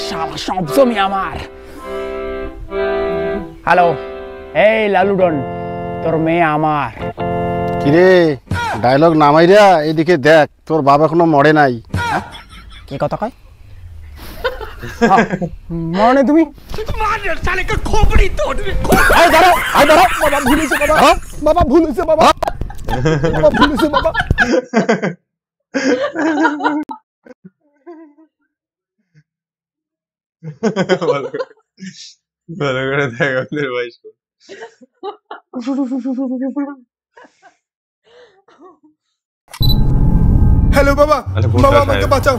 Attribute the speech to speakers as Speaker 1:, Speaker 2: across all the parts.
Speaker 1: শালা সব জমি আমার। হ্যালো, এই লালুডন, তোর মেয়ে আমার।
Speaker 2: কিরে ডায়লগ নামাইরা এদিকে দেখ, তোর বাবা এখনো মরে নাই।
Speaker 1: কি কথা কয়? মরনে তুমি বাবা ভুল হয়েছে বাবা, বাবা ভুল হয়েছে বাবা, বাবা ভুল হয়েছে বাবা।
Speaker 3: ভালো করে দেখ আমাদের ভাই।
Speaker 4: হ্যালো বাবা, বাবা আমাকে বাঁচাও।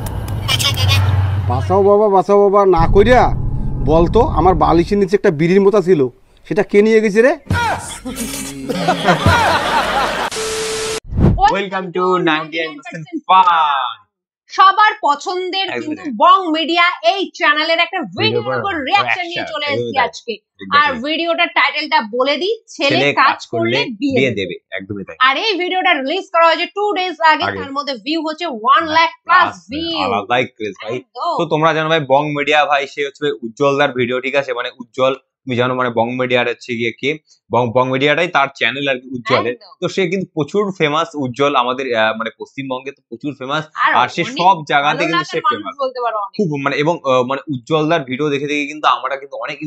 Speaker 2: বাঁচাও বাবা, বাঁচাও বাবা না কইরা বলতো আমার বালিশের নিচে একটা বিড়ির মতো ছিল, সেটা কে নিয়ে গেছে রে?
Speaker 3: Welcome to 99% fun.
Speaker 5: সবার পছন্দের কিন্তু বং মিডিয়া এই চ্যানেলের একটা ভিডিওর উপর রিঅ্যাকশন নিয়ে চলে এসেছি আজকে। আর ভিডিওটার টাইটেলটা বলে দিই, ছেলে কাজ করলে বিয়ে দেবে।
Speaker 3: একদমই তাই।
Speaker 5: আর এই ভিডিওটা রিলিজ করা হয়েছে 2 ডেজ আগে, তার মধ্যে ভিউ হচ্ছে 1 lakh plus view.
Speaker 3: Like craze ভাই। তো তোমরা জানো ভাই বং মিডিয়া ভাই সে হচ্ছে উজ্জ্বলদার ভিডিও, ঠিক আছে? মানে উজ্জ্বল তুমি জানো মানে বং মিডিয়ার হচ্ছে গিয়ে কি বং মিডিয়াটাই তার চ্যানেল আর কি উজ্জ্বলের। তো সে কিন্তু প্রচুর ফেমাস উজ্জ্বল, আমাদের মানে পশ্চিমবঙ্গে তো প্রচুর ফেমাস, আর সে সব জায়গাতে কিন্তু সে ফেমাস খুব। মানে এবং মানে উজ্জ্বলদার ভিডিও দেখে দেখে কিন্তু আমরা কিন্তু অনেক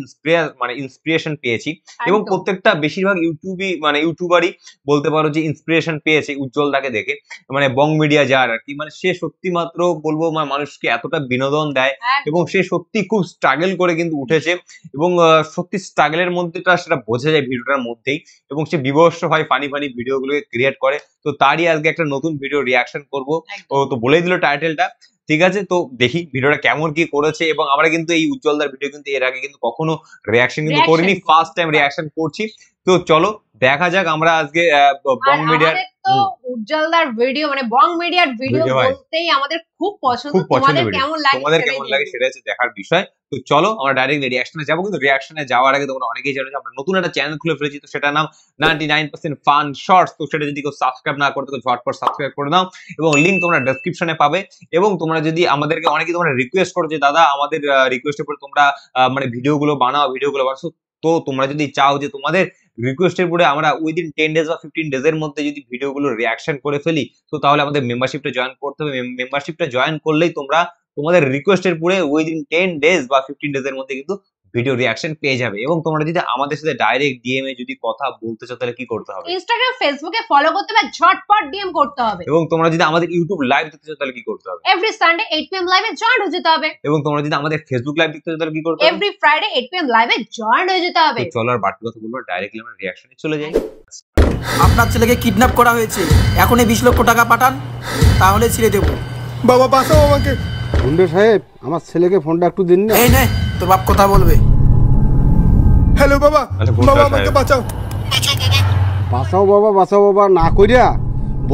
Speaker 3: ইন্সপিরেশন পেয়েছি, এবং প্রত্যেকটা বেশিরভাগ ইউটিউবারই বলতে পারো যে ইন্সপিরেশন পেয়েছে উজ্জ্বলদাকে দেখে। মানে বং মিডিয়া যার আর কি, মানে সে সত্যি মাত্র বলবো মানে মানুষকে এতটা বিনোদন দেয়, এবং সে সত্যি খুব স্ট্রাগল করে কিন্তু উঠেছে, এবং সত্যি স্ট্রাগলের মধ্যেটা সেটা বোঝা যায় ভিডিওটার মধ্যেই, এবং সে বিভৎস হয় ফানি ভিডিও গুলোকে ক্রিয়েট করে। তো তারই আজকে একটা নতুন ভিডিও রিঅ্যাকশন করবো। তো বলেই দিল টাইটেলটা, ঠিক আছে? তো দেখি ভিডিওটা কেমন কি করেছে। এবং আমরা কিন্তু এই উজ্জ্বলদার ভিডিও কিন্তু এর আগে কিন্তু কখনো রিঅ্যাকশন কিন্তু করিনি, ফার্স্ট টাইম রিঅ্যাকশন করছি। তো চলো দেখা যাক আমরা আজকে বং মিডিয়ার
Speaker 5: উজ্জ্বলদার ভিডিও মানে বং মিডিয়ার ভিডিও বলতেই আমাদের খুব পছন্দ। তোমাদের কেমন
Speaker 3: লাগে সেটা হচ্ছে দেখার বিষয়। তো চলো আমরা ডাইরেক্ট রিঅ্যাকশনে যাবো। কিন্তু রিঅ্যাকশনে যাওয়ার আগে তোমরা অনেকেই জানো যে আমরা নতুন একটা চ্যানেল খুলে ফেলেছি, তো সেটার নাম 99% ফান শর্টস। তো সেটা যদি কেউ সাবস্ক্রাইব না করতে ঝটপট সাবস্ক্রাইব করে দাও, এবং লিংক তোমরা ডেসক্রিপশনে পাবে। এবং তোমরা যদি আমাদেরকে অনেকেই তোমরা রিকোয়েস্ট করো যে দাদা আমাদের রিকোয়েস্টের পরে তোমরা মানে ভিডিওগুলো বানাও। তো তোমরা যদি চাও যে তোমাদের রিকোয়েস্টের পরে আমরা উইদিন 10 ডেজ বা 15 ডেজের মধ্যে যদি ভিডিওগুলো রিঅ্যাকশন করে ফেলি, তো তাহলে আমাদের মেম্বারশিপটা জয়েন করতে হবে। মেম্বারশিপটা জয়েন করলেই তোমরা তোমাদের রিকোয়েস্টের পরে উইদিন 10 ডেজ বা 15 ডেজের মধ্যে কিন্তু ভিডিও রিঅ্যাকশন পেয়ে যাবে। এবং তোমরা যদি আমাদের সাথে ডাইরেক্ট ডিএম এ যদি কথা বলতে চাও তাহলে কি করতে হবে?
Speaker 5: ইনস্টাগ্রাম ফেসবুকে ফলো করতে হবে, ঝটপট ডিএম করতে হবে।
Speaker 3: এবং তোমরা যদি আমাদের ইউটিউব লাইভ দেখতে চাও তাহলে কি করতে হবে?
Speaker 5: এভরি সানডে 8 pm লাইভে জয়েন হয়ে যেতে হবে।
Speaker 3: এবং তোমরা যদি আমাদের ফেসবুক লাইভ দেখতে চাও তাহলে কি করতে হবে?
Speaker 5: এভরি ফ্রাইডে 8 pm লাইভে জয়েন হয়ে যেতে হবে।
Speaker 3: তো চলো আর বাড়তি কথা বলবো, ডাইরেক্টলি আমরা রিঅ্যাকশনে চলে যাই।
Speaker 6: আপনার ছেলেকে কিডন্যাপ করা হয়েছে, এখনই 20 লক্ষ টাকা পাঠান, তাহলে ছেড়ে দেব।
Speaker 4: বাবা বাঁচাও আমাকে।
Speaker 2: গুন্ডে সাহেব আমার ছেলেকে ফোনটা একটু দিন না।
Speaker 6: এই নে তোর বাপ কথা বলবে।
Speaker 4: হ্যালো বাবা, বাবা আমাকে বাঁচাও।
Speaker 2: বাঁচাও বাবা, বাঁচাও বাবা না কইরা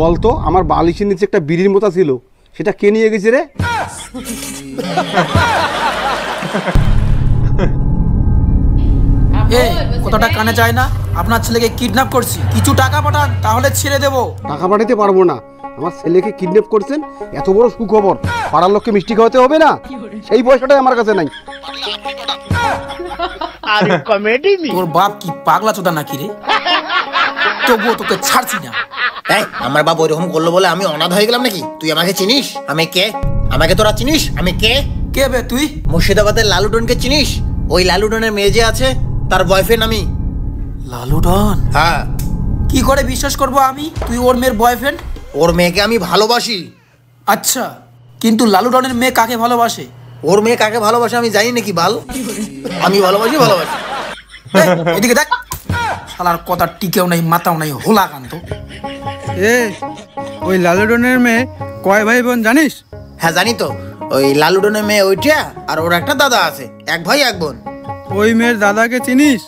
Speaker 2: বলতো আমার বালিশের নিচে একটা বিড়ির মতো ছিল, সেটা কে নিয়ে গেছে রে?
Speaker 6: এই কথাটা কানে যায় না? আপনার ছেলেকে কিডন্যাপ করছি, কিছু টাকা পাঠান তাহলে ছেড়ে দেব।
Speaker 2: টাকা পাঠাতে পারবো না, আমার ছেলেকে কিডন্যাপ করছেন, এত বড় সুখবর পাড়ার লোককে মিষ্টি খাওয়াতে হবে না, সেই পয়সাটাই আমার কাছে নাই।
Speaker 1: আরে কমেডি নি,
Speaker 6: তোর বাপ কি পাগলা চোদা নাকি রে? তবুও তোকে ছাড়ছি না।
Speaker 7: এই আমার বাপ ওইরকম করলো বলে আমি অনাথ হয়ে গেলাম নাকি? তুই আমাকে চিনিস? আমি কে? আমাকে তোরা চিনিস? আমি কে?
Speaker 6: কে বে তুই?
Speaker 7: মুর্শিদাবাদের লালুডনকে চিনিস? ওই লালুডনের মেয়ে যে আছে তার বয়ফ্রেন্ড আমি।
Speaker 6: লালুডন?
Speaker 7: হ্যাঁ।
Speaker 6: কি করে বিশ্বাস করবো আমি তুই ওর মেয়ের বয়ফ্রেন্ড?
Speaker 7: ওর মেয়েকে আমি ভালোবাসি।
Speaker 6: আচ্ছা, কিন্তু লালুডনের মেয়ে কাকে ভালোবাসে?
Speaker 7: ওর মেয়ে কাকে ভালোবাসে আমি জানি নাকি বাল? আমি ভালোবাসি।
Speaker 6: এদিকে দেখ, শালার কথা টিকেও নাই মাথাও নাই, হোলা কান্ত।
Speaker 8: ওই লালুডনের মেয়ে কয় ভাই বোন জানিস?
Speaker 7: হ্যাঁ জানি তো, ওই লালুডনের মেয়ে ওইটা, আর ওর একটা দাদা আছে, এক ভাই এক বোন।
Speaker 8: ওই মেয়ের দাদাকে চিনিস?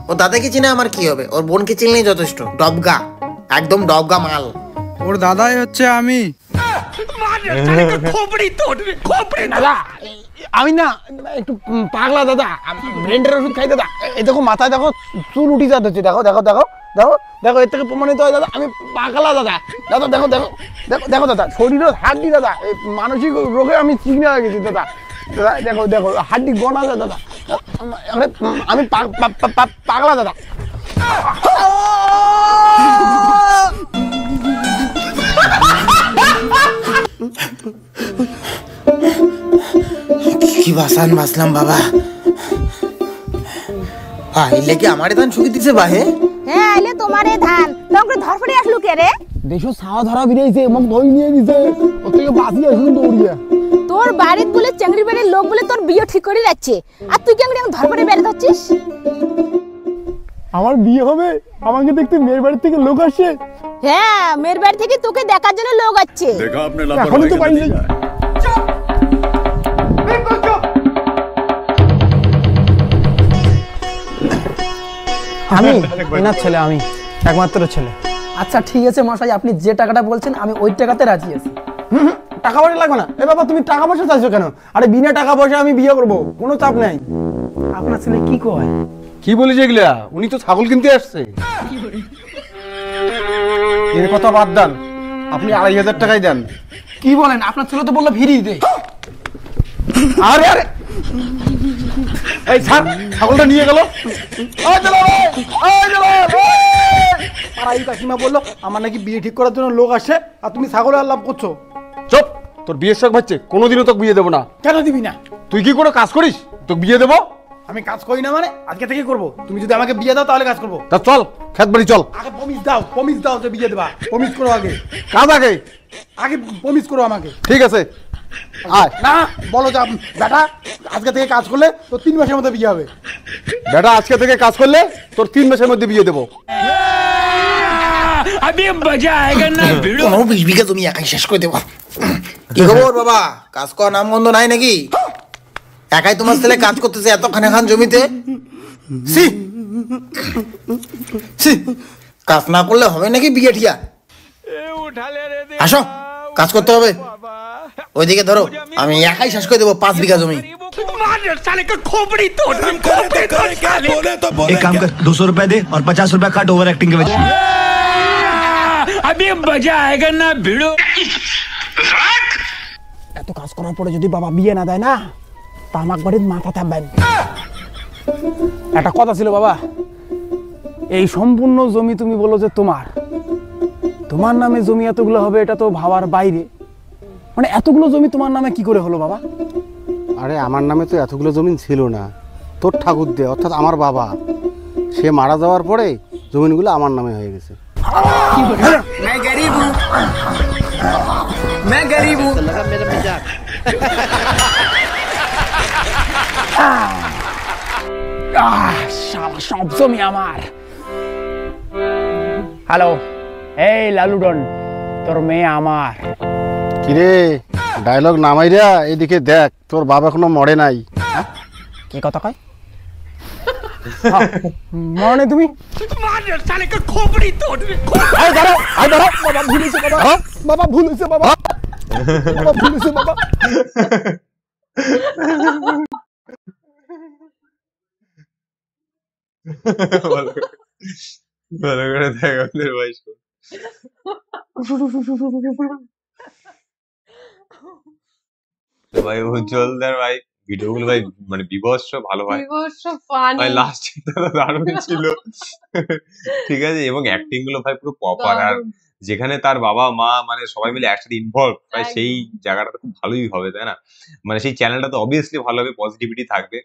Speaker 7: ও দাদাকে চিনে আমার কি হবে? ওর বোনকে চিনলেই যথেষ্ট। ডবগা, একদম ডবগা মাল।
Speaker 8: ওর দাদাই হচ্ছে আমি।
Speaker 1: দাদা আমি না একটু পাগলা দাদা, ব্রেন্ডের ওষুধ খাই দাদা। এই দেখো মাথায় দেখো চুল উঠি যাচ্ছে, দেখো দেখো দেখো দেখো দেখো, এর থেকে প্রমাণিত হয় দাদা আমি পাগলা দাদা। দাদা দেখো দেখো দেখো দেখো দাদা, শরীরের হাড্ডি দাদা, এই মানসিক রোগে আমি চিকিৎসা হয়ে গেছি দাদা। দাদা দেখো দেখো হাড্ডি গোনা দাদা, আমি পাগলা দাদা।
Speaker 7: কি বাসান বাসলাম বাবা। আইলে কি আমারে ধান শুকি দিছে বাহে?
Speaker 9: হ্যাঁ আইলে তোমারে ধান তোকে ধরফড়ে আসলু কে রে?
Speaker 1: দেশো ছাওয়া ধরা বিরাইছে, মোক ধই নিয়ে গেছে, ওর থেকে বাঁচি আসলু দৌড়িয়া।
Speaker 9: তোর বাড়িতে বলে চেংড়ি বাড়ির লোক বলে তোর বিয়ে ঠিক করে যাচ্ছে, আর তুই কেমন ধরফড়ে বেড়ে যাচ্ছিস?
Speaker 1: আমার বিয়ে হবে, আমাকে দেখতে মেয়ের বাড়ি থেকে লোক আসছে।
Speaker 9: হ্যাঁ মেয়ের বাড়ি থেকে তোকে দেখার জন্য লোক আসছে।
Speaker 1: এখনই তো বাড়ি যাই। আমি এনার ছেলে, আমি একমাত্র ছেলে।
Speaker 6: আচ্ছা ঠিক আছে মশাই, আপনি যে টাকাটা বলছেন আমি ওই টাকাতে রাজি আছি।
Speaker 1: টাকা পয়সা লাগবে না। এ বাবা তুমি টাকা পয়সা চাইছো কেন? আরে বিনা টাকা পয়সা আমি বিয়ে করবো, কোনো চাপ নাই।
Speaker 6: আপনার ছেলে কি কয়?
Speaker 2: কি বলিস এগুলা? উনি তো ছাগল কিনতে আসছে। এর কথা বাদ দেন, আপনি 2500 টাকাই দেন।
Speaker 6: কি বলেন? আপনার ছেলে তো বললো ফিরিয়ে দে।
Speaker 2: আরে আরে এই ছাগলটা নিয়ে গেল।
Speaker 1: পাড়াই কাকিমা বললো আমার নাকি বিয়ে ঠিক করার জন্য লোক আসে, আর তুমি ছাগল আর লাভ করছো।
Speaker 2: চুপ, তোর বিয়ের শখ বাচ্চে, কোনোদিনও তোকে বিয়ে দেবো না।
Speaker 1: কেন দিবি না?
Speaker 2: তুই কি কোনো কাজ করিস তোকে বিয়ে দেবো?
Speaker 1: আমি কাজ করি না মানে আজকে থেকে করবো। তুমি যদি আমাকে বিয়ে দাও তাহলে কাজ করবো।
Speaker 2: তা চল খেত বাড়ি চল।
Speaker 1: আগে প্রমিস দাও যে বিয়ে দেবা। প্রমিস করো আগে।
Speaker 2: কাজ আগে
Speaker 1: প্রমিস করো আমাকে।
Speaker 2: ঠিক আছে আয়।
Speaker 1: না বলো যে বেটা আজকে থেকে কাজ করলে তো 3 মাসের মধ্যে বিয়ে হবে।
Speaker 2: বেটা আজকে থেকে কাজ করলে তোর 3 মাসের মধ্যে বিয়ে দেবো।
Speaker 7: 20 বিঘা তুমি একাই শেষ করে দেবো। কি খবর বাবা, কাজ করার নাম গন্ধ নাই নাকি? একাই তোমার ছেলে কাজ করতেছে এত খান জমিতে। কাজ না করলে হবে নাকি বিয়ে ঠিয়া? আসো কাজ করতে হবে। ওইদিকে ধরো, আমি একাই শেষ করে দেবো 5 বিঘা জমি।
Speaker 10: एक काम कर 200 रुपए दे और 50 रुपए काट ओवर एक्टिंग के वजह। अभी मजा आएगा ना भिड़ो।
Speaker 1: এত কাজ করার পরে যদি বাবা বিয়ে না দেয় না, তা আমার বাড়ির মাথা থাকবেন। একটা কথা ছিল বাবা, এই সম্পূর্ণ জমি তুমি বলো যে তোমার নামে জমি এতগুলো হবে, এটা তো ভাবার বাইরে। মানে এতগুলো জমি তোমার নামে কি করে হলো বাবা?
Speaker 2: আরে আমার নামে তো এতগুলো জমি ছিল না, তোর ঠাকুর দে অর্থাৎ আমার বাবা, সে মারা যাওয়ার পরে জমিনগুলো আমার নামে হয়ে গেছে।
Speaker 1: সব জমি আমার। হ্যালো, এই লালুডন, তোর মেয়ে আমার।
Speaker 2: কিরে ডায়লগ নামাইরা এদিকে দেখ, তোর বাবা এখনো মরে নাই।
Speaker 1: কি কথা কয়? মনে তুমি বাবা ভুল হয়েছে বাবা।
Speaker 3: ভালো করে দেখ আমাদের বয়স। ভাই উজ্জ্বলদার ভাই ভিডিওগুলো ভাই মানে বিভৎস ভালো ভাই, ভাই লাস্ট দারুণ ছিল। ঠিক আছে, এবং অ্যাক্টিং গুলো ভাই পুরো প্রপার। আর যেখানে তার বাবা মা মানে সবাই মিলে একসাথে ইনভলভ, ভাই সেই জায়গাটা তো খুব ভালোই হবে, তাই না? মানে সেই চ্যানেলটা তো অবভিয়াসলি ভালো হবে, পজিটিভিটি থাকবে।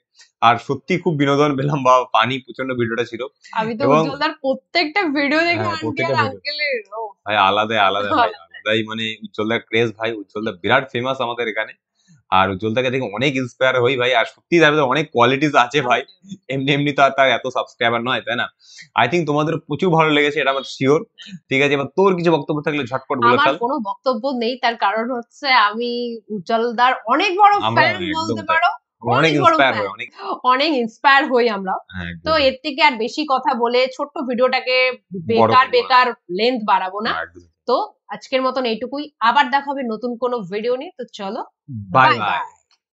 Speaker 3: আর সত্যি খুব বিনোদন পেলাম বা পানি প্রচন্ড ভিডিওটা ছিল।
Speaker 5: আমি তো উজ্জ্বলদার প্রত্যেকটা ভিডিও দেখে আঙ্কেলের
Speaker 3: ভাই আলাদাই মানে উজ্জ্বলদার ক্রেজ ভাই। উজ্জ্বলদা বিরাট ফেমাস আমাদের এখানে। আর উজ্জ্বলদাকে দেখে অনেক ইন্সপায়ার হই ভাই। আর সত্যি তার মধ্যে অনেক কোয়ালিটিস আছে ভাই, এমনি তো আর তার এত সাবস্ক্রাইবার নয়, তাই না? আই থিঙ্ক তোমাদের প্রচুর ভালো লেগেছে, এটা আমার শিওর। ঠিক আছে, এবার তোর কিছু বক্তব্য থাকলে ঝটপট বলে ফেল।
Speaker 5: আমার কোনো বক্তব্য নেই, তার কারণ হচ্ছে আমি উজ্জ্বলদার অনেক বড় ফ্যান বলতে পারো। অনেক ইন্সপায়ার হই আমরা। তো এর থেকে আর বেশি কথা বলে ছোট্ট ভিডিওটাকে বেকার লেন্থ বাড়াবো না। তো আজকের মতন এইটুকুই, আবার দেখা হবে নতুন কোনো ভিডিও নিয়ে। তো চলো,
Speaker 3: বাই
Speaker 5: বাই
Speaker 3: বাই।
Speaker 5: বাই।